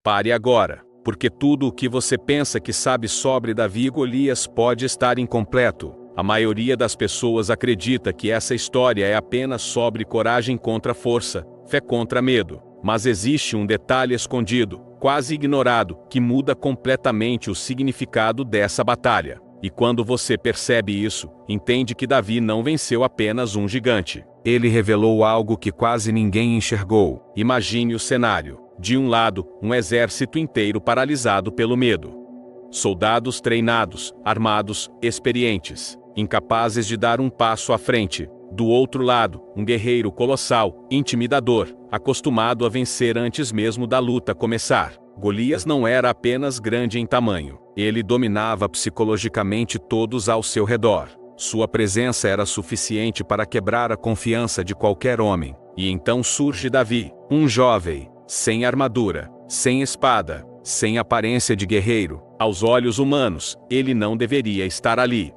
Pare agora, porque tudo o que você pensa que sabe sobre Davi e Golias pode estar incompleto. A maioria das pessoas acredita que essa história é apenas sobre coragem contra força, fé contra medo. Mas existe um detalhe escondido, quase ignorado, que muda completamente o significado dessa batalha. E quando você percebe isso, entende que Davi não venceu apenas um gigante. Ele revelou algo que quase ninguém enxergou. Imagine o cenário. De um lado, um exército inteiro paralisado pelo medo. Soldados treinados, armados, experientes, incapazes de dar um passo à frente. Do outro lado, um guerreiro colossal, intimidador, acostumado a vencer antes mesmo da luta começar. Golias não era apenas grande em tamanho. Ele dominava psicologicamente todos ao seu redor. Sua presença era suficiente para quebrar a confiança de qualquer homem. E então surge Davi, um jovem, sem armadura, sem espada, sem aparência de guerreiro. Aos olhos humanos, ele não deveria estar ali.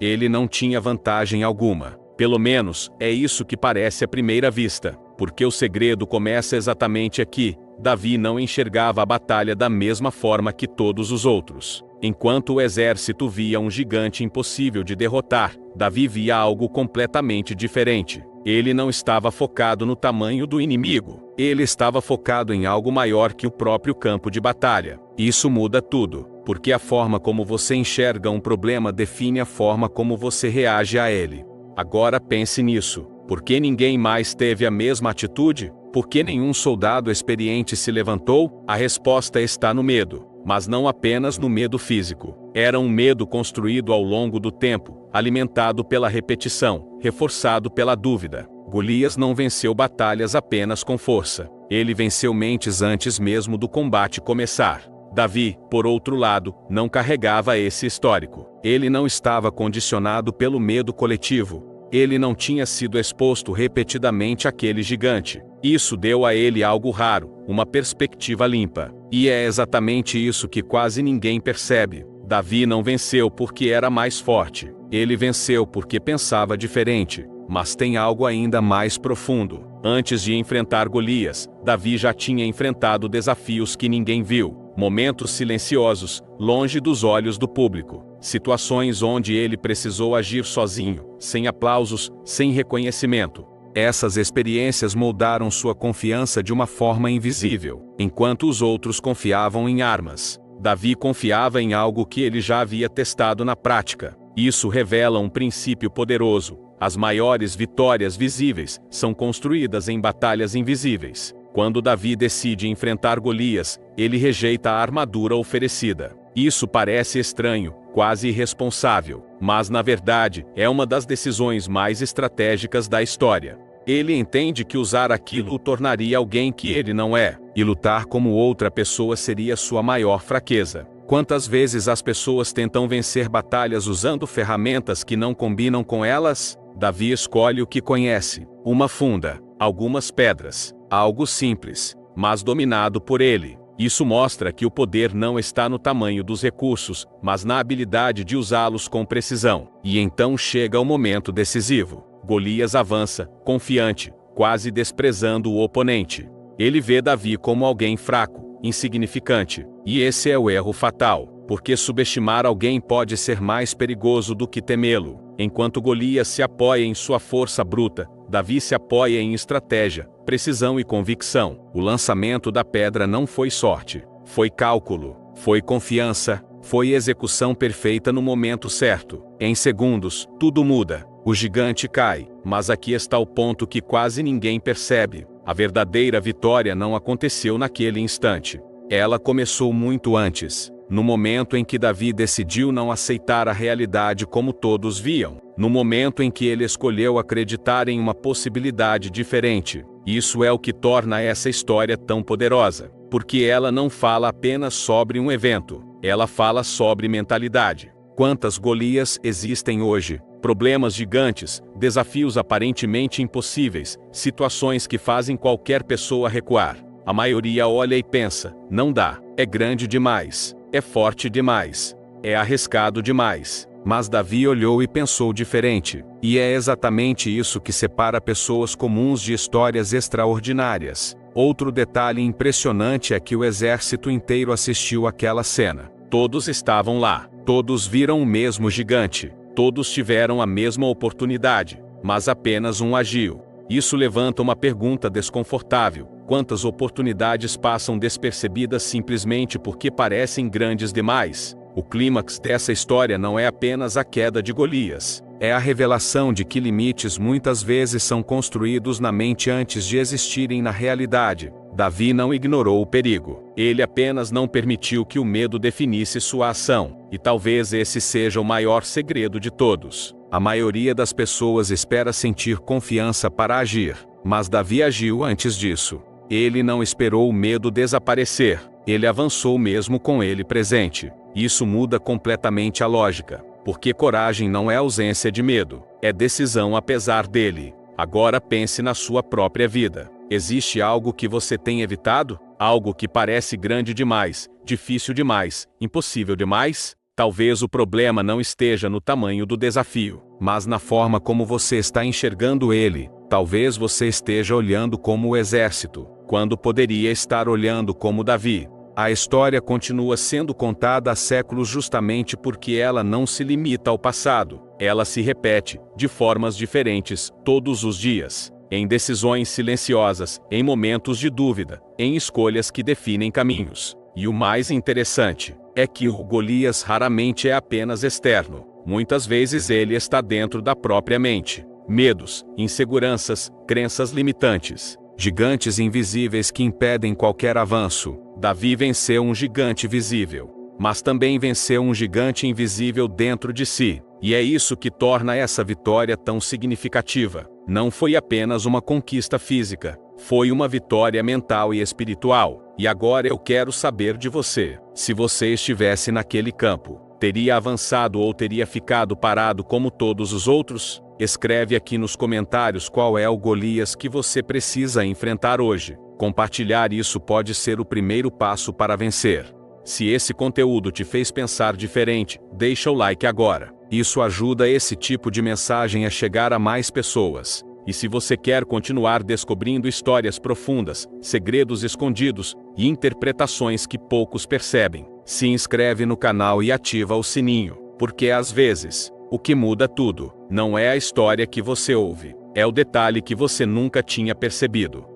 Ele não tinha vantagem alguma. Pelo menos, é isso que parece à primeira vista. Porque o segredo começa exatamente aqui. Davi não enxergava a batalha da mesma forma que todos os outros. Enquanto o exército via um gigante impossível de derrotar, Davi via algo completamente diferente. Ele não estava focado no tamanho do inimigo. Ele estava focado em algo maior que o próprio campo de batalha. Isso muda tudo, porque a forma como você enxerga um problema define a forma como você reage a ele. Agora pense nisso. Por que ninguém mais teve a mesma atitude? Por que nenhum soldado experiente se levantou? A resposta está no medo, mas não apenas no medo físico. Era um medo construído ao longo do tempo, alimentado pela repetição, reforçado pela dúvida. Golias não venceu batalhas apenas com força. Ele venceu mentes antes mesmo do combate começar. Davi, por outro lado, não carregava esse histórico. Ele não estava condicionado pelo medo coletivo. Ele não tinha sido exposto repetidamente àquele gigante. Isso deu a ele algo raro, uma perspectiva limpa. E é exatamente isso que quase ninguém percebe. Davi não venceu porque era mais forte. Ele venceu porque pensava diferente. Mas tem algo ainda mais profundo. Antes de enfrentar Golias, Davi já tinha enfrentado desafios que ninguém viu. Momentos silenciosos, longe dos olhos do público. Situações onde ele precisou agir sozinho, sem aplausos, sem reconhecimento. Essas experiências moldaram sua confiança de uma forma invisível. Enquanto os outros confiavam em armas, Davi confiava em algo que ele já havia testado na prática. Isso revela um princípio poderoso. As maiores vitórias visíveis são construídas em batalhas invisíveis. Quando Davi decide enfrentar Golias, ele rejeita a armadura oferecida. Isso parece estranho, quase irresponsável, mas na verdade é uma das decisões mais estratégicas da história. Ele entende que usar aquilo o tornaria alguém que ele não é, e lutar como outra pessoa seria sua maior fraqueza. Quantas vezes as pessoas tentam vencer batalhas usando ferramentas que não combinam com elas? Davi escolhe o que conhece: uma funda, algumas pedras, algo simples, mas dominado por ele. Isso mostra que o poder não está no tamanho dos recursos, mas na habilidade de usá-los com precisão. E então chega o momento decisivo. Golias avança, confiante, quase desprezando o oponente. Ele vê Davi como alguém fraco, insignificante. E esse é o erro fatal, porque subestimar alguém pode ser mais perigoso do que temê-lo. Enquanto Golias se apoia em sua força bruta, Davi se apoia em estratégia, precisão e convicção. O lançamento da pedra não foi sorte, foi cálculo, foi confiança, foi execução perfeita no momento certo. Em segundos, tudo muda. O gigante cai, mas aqui está o ponto que quase ninguém percebe. A verdadeira vitória não aconteceu naquele instante. Ela começou muito antes. No momento em que Davi decidiu não aceitar a realidade como todos viam. No momento em que ele escolheu acreditar em uma possibilidade diferente. Isso é o que torna essa história tão poderosa. Porque ela não fala apenas sobre um evento. Ela fala sobre mentalidade. Quantas Golias existem hoje? Problemas gigantes, desafios aparentemente impossíveis, situações que fazem qualquer pessoa recuar. A maioria olha e pensa: não dá, é grande demais, é forte demais, é arriscado demais. Mas Davi olhou e pensou diferente. E é exatamente isso que separa pessoas comuns de histórias extraordinárias. Outro detalhe impressionante é que o exército inteiro assistiu àquela cena. Todos estavam lá, todos viram o mesmo gigante, todos tiveram a mesma oportunidade, mas apenas um agiu. Isso levanta uma pergunta desconfortável: quantas oportunidades passam despercebidas simplesmente porque parecem grandes demais? O clímax dessa história não é apenas a queda de Golias, é a revelação de que limites muitas vezes são construídos na mente antes de existirem na realidade. Davi não ignorou o perigo, ele apenas não permitiu que o medo definisse sua ação, e talvez esse seja o maior segredo de todos. A maioria das pessoas espera sentir confiança para agir, mas Davi agiu antes disso. Ele não esperou o medo desaparecer, ele avançou mesmo com ele presente. Isso muda completamente a lógica, porque coragem não é ausência de medo, é decisão apesar dele. Agora pense na sua própria vida. Existe algo que você tem evitado? Algo que parece grande demais, difícil demais, impossível demais? Talvez o problema não esteja no tamanho do desafio, mas na forma como você está enxergando ele. Talvez você esteja olhando como o exército, quando poderia estar olhando como Davi. A história continua sendo contada há séculos justamente porque ela não se limita ao passado. Ela se repete, de formas diferentes, todos os dias. Em decisões silenciosas, em momentos de dúvida, em escolhas que definem caminhos. E o mais interessante é que o Golias raramente é apenas externo. Muitas vezes ele está dentro da própria mente. Medos, inseguranças, crenças limitantes. Gigantes invisíveis que impedem qualquer avanço. Davi venceu um gigante visível, mas também venceu um gigante invisível dentro de si. E é isso que torna essa vitória tão significativa. Não foi apenas uma conquista física, foi uma vitória mental e espiritual. E agora eu quero saber de você. Se você estivesse naquele campo, teria avançado ou teria ficado parado como todos os outros? Escreve aqui nos comentários qual é o Golias que você precisa enfrentar hoje. Compartilhar isso pode ser o primeiro passo para vencer. Se esse conteúdo te fez pensar diferente, deixa o like agora. Isso ajuda esse tipo de mensagem a chegar a mais pessoas. E se você quer continuar descobrindo histórias profundas, segredos escondidos e interpretações que poucos percebem, se inscreve no canal e ativa o sininho, porque às vezes, o que muda tudo não é a história que você ouve, é o detalhe que você nunca tinha percebido.